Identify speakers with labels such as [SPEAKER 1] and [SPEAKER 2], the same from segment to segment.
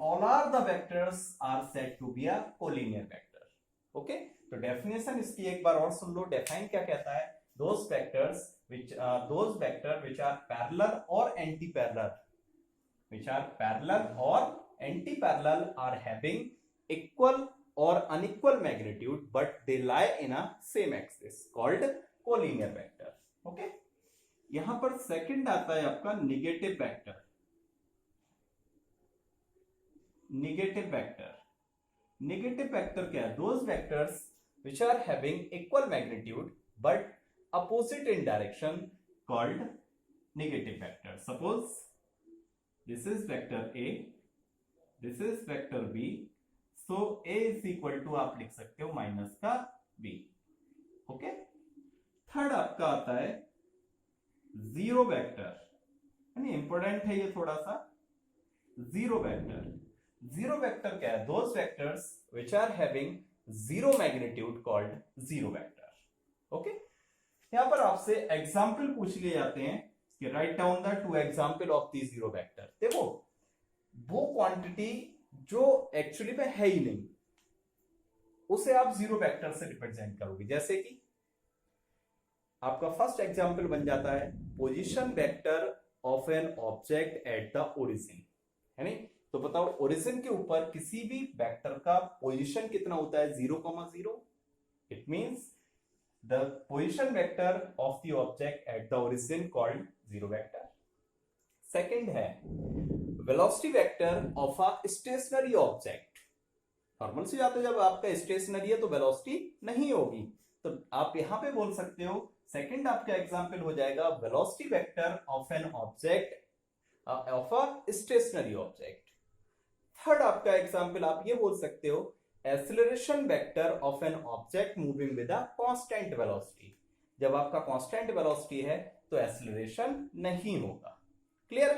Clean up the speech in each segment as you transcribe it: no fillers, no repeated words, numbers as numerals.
[SPEAKER 1] all are the vectors are said to be a collinear vector. Okay, तो definition इसकी एक बार और सुन लो. Define क्या कहता है? those vectors which are parallel or anti-parallel, are having equal or unequal magnitude but they lie in a same axis called collinear vector. Okay, यहां पर second आता है आपका निगेटिव वेक्टर. निगेटिव वेक्टर क्या है? Those vectors which are having equal magnitude but opposite in direction called negative vector. Suppose this is vector A, this is vector B, so A is equal to आप लिख सकते हो minus का B. Okay, third आपका आता है zero vector. Important है ये थोड़ा सा. जीरो वेक्टर क्या है? Those vectors which are having zero magnitude called zero vector. Okay, यहां पर आपसे एग्जाम्पल पूछ लिए जाते हैं कि write down the two example of the zero vector. देखो, वो क्वांटिटी जो एक्चुअली में है ही नहीं उसे आप जीरो वेक्टर से रिप्रेजेंट करोगे. जैसे कि आपका फर्स्ट एग्जाम्पल बन जाता है position vector of an object at the origin, है नहीं? तो बताओ ओरिजिन के ऊपर किसी भी वेक्टर का पोजीशन कितना होता है? 0,0. It means the position vector of the object at the origin called zero vector. Second है velocity vector of a stationary object. Normal सी बात है, जब आपका स्टेशनरी है तो वेलोसिटी नहीं होगी, तो आप यहां पे बोल सकते हो सेकंड आपका एग्जांपल हो जाएगा velocity vector of an object of a stationary object. Third आपका एग्जांपल आप ये बोल सकते हो acceleration vector of an object moving with a constant velocity. जब आपका कांस्टेंट वेलोसिटी है तो एक्सेलरेशन नहीं होगा. क्लियर?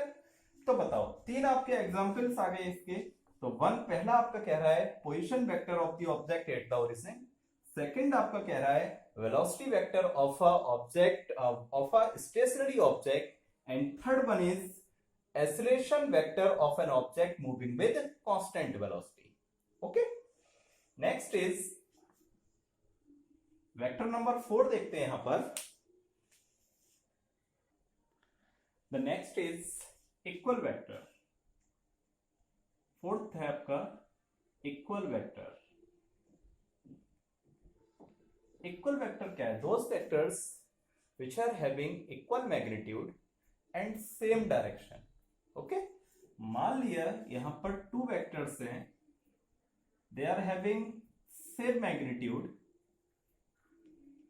[SPEAKER 1] तो बताओ, तीन आपके एग्जांपल्स आ गए इसके. तो पहला आपका कह रहा है position vector of the object at the origin. Second आपका कह रहा है velocity vector of a object of a stationary object. And third one is acceleration vector of an object moving with constant velocity. Okay, next is vector number 4 देखते हैं यहां पर. the next is equal vector. Fourth है आपका equal vector. Equal vector क्या है? those vectors which are having equal magnitude and same direction. Okay, मान लिया यहां पर टू वेक्टर्स हैं, they are having same magnitude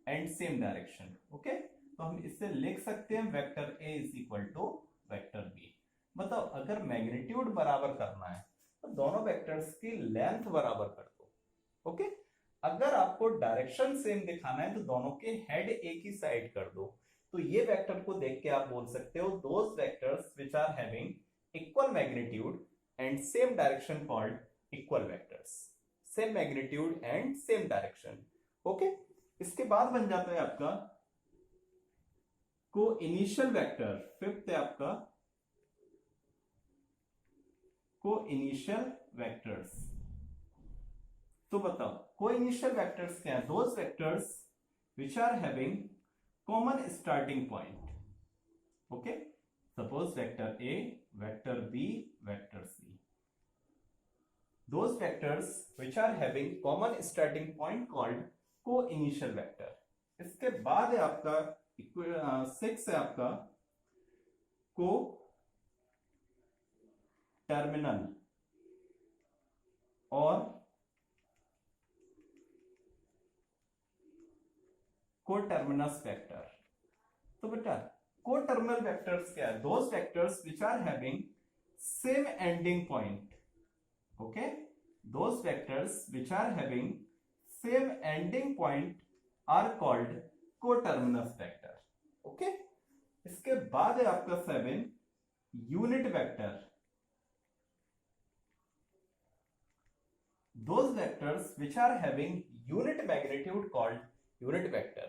[SPEAKER 1] and same direction. Okay, तो हम इससे लिख सकते हैं vector A is equal to vector B. बताओ, अगर मैग्नीट्यूड बराबर करना है तो दोनों वेक्टर्स की लेंथ बराबर कर दो. ओके, अगर आपको डायरेक्शन सेम दिखाना है तो दोनों के हेड एक ही साइड कर दो. तो ये वेक्टर को देख के आप बोल सकते हो those vectors which are having equal magnitude and same direction called equal vectors. Same magnitude and same direction. Okay, इसके बाद बन जाता है आपका को इनिशियल वेक्टर. फिफ्थ है आपका को इनिशियल वेक्टर्स. तो बताओ को इनिशियल वेक्टर्स क्या है? Those vectors which are having common starting point. Okay, suppose vector A, vector B, vector C. Those vectors which are having common starting point called co-initial vector. इसके बाद है आपका 6 है आपका को टर्मिनल और कोटर्मिनस वेक्टर. तो बेटा कोटर्मिनल वेक्टर्स क्या है? Those vectors which are having same ending point. Okay, those vectors which are having same ending point are called coterminus vector. Okay, इसके बाद है आपका 7 unit vector. Those vectors which are having unit magnitude called unit vector.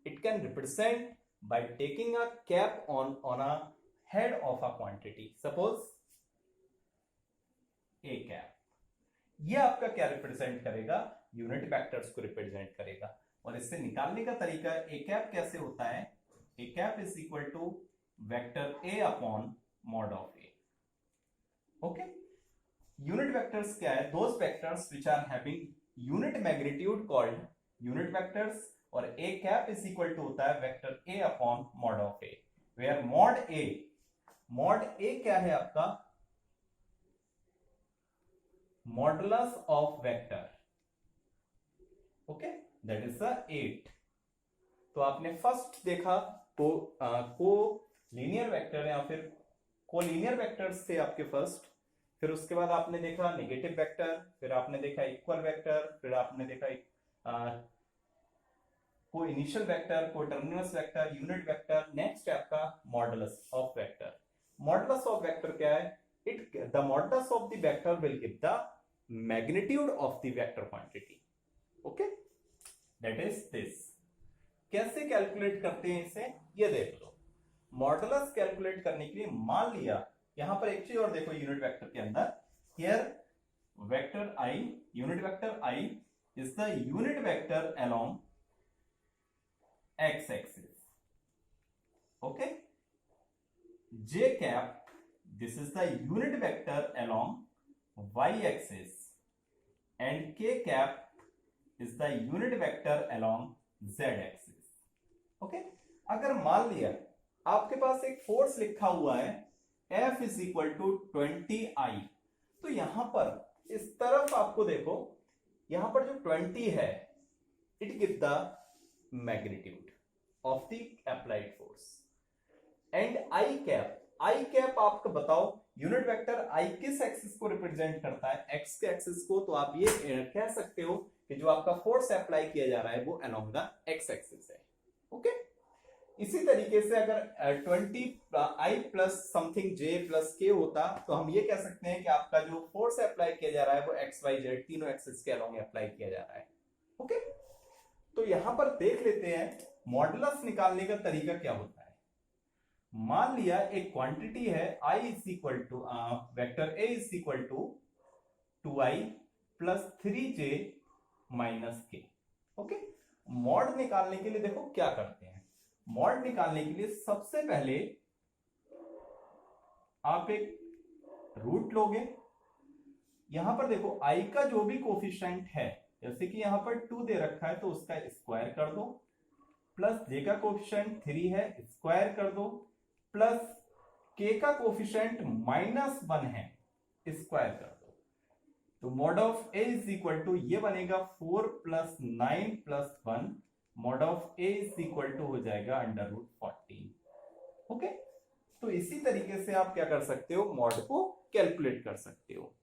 [SPEAKER 1] It can represent by taking a cap on a head of a quantity. Suppose A cap, ये आपका क्या represent करेगा, unit vectors को represent करेगा। और इससे निकालने का तरीका ए कैप कैसे होता है, A cap is equal to vector A upon mod of A. Okay, unit vectors क्या है, those vectors which are having unit magnitude called unit vectors, और A cap is equal to होता है vector A upon mod of A, where mod A क्या है आपका, modulus of vector. Okay, that is the 8। तो आपने first देखा को लीनियर वेक्टर या फिर कोलिनियर वेक्टर्स थे आपके फर्स्ट, फिर उसके बाद आपने देखा नेगेटिव वेक्टर, फिर आपने देखा इक्वल वेक्टर, फिर आपने देखा को इनिशियल वेक्टर, को terminus vector, unit vector. Next है आपका modulus of vector. Modulus of vector क्या है, the modulus of the vector will give the magnitude of the vector quantity. Okay, that is this. कैसे कैलकुलेट करते हैं इसे, ये देख लो। मॉडुलस कैलकुलेट करने के लिए मान लिया यहां पर एक चीज और देखो, यूनिट वेक्टर के अंदर here vector I, unit vector I is the unit vector along x axis. Okay, j cap, this is the unit vector along y axis, and k cap is the unit vector along z axis. Okay, अगर मान लिया आपके पास एक force लिखा हुआ है F is equal to 20I, तो यहां पर इस तरफ आपको देखो, यहां पर जो 20 है it give the magnitude of the applied force, and I cap आपको बताओ यूनिट वेक्टर आई किस एक्सिस को रिप्रेजेंट करता है, एक्स के एक्सिस को। तो आप ये कह सकते हो कि जो आपका फोर्स अप्लाई किया जा रहा है वो अलोंग द एक्स एक्सिस है। ओके, इसी तरीके से अगर 20I plus something j plus k होता तो हम ये कह सकते हैं कि आपका जो फोर्स अप्लाई किया जा रहा है वो एक्स वाई जेड तीनों एक्सिस के अलोंग अप्लाई किया जा रहा है। ओके, तो यहां पर देख लेते हैं मॉडुलस निकालने का तरीका क्या होता है। मान लिया एक क्वांटिटी है I is equal to vector A is equal to 2I plus 3j minus k। Okay, mod निकालने के लिए देखो क्या करते हैं, मॉड निकालने के लिए सबसे पहले आप एक रूट लोगे, यहां पर देखो I का जो भी कोफिशिएंट है, जैसे कि यहां पर 2 दे रखा है तो उसका स्क्वायर कर दो, प्लस j का कोफिशिएंट 3 है स्क्वायर कर दो, प्लस k का कोफिशिएंट -1 है स्क्वायर कर दो। तो mod of A is equal to ये बनेगा 4 plus 9 plus 1, mod of A is equal to हो जाएगा √14। ओके, तो इसी तरीके से आप क्या कर सकते हो, मॉड को कैलकुलेट कर सकते हो।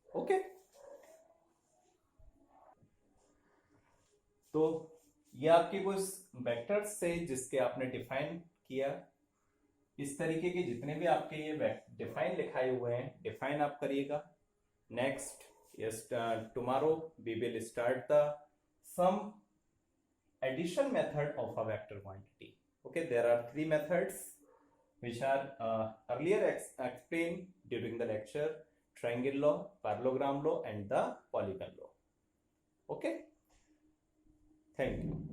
[SPEAKER 1] ओके, तो ये आपके कुछ वेक्टर्स से जिसके आपने डिफाइन किया। इस तरीके के जितने भी आपके ये डिफाइन लिखाए हुए हैं डिफाइन आप करिएगा। Next tomorrow we will start the some addition method of a vector quantity. Okay, there are 3 methods which are earlier explained during the lecture: triangle law, parallelogram law and the polygon law. Okay, thank you.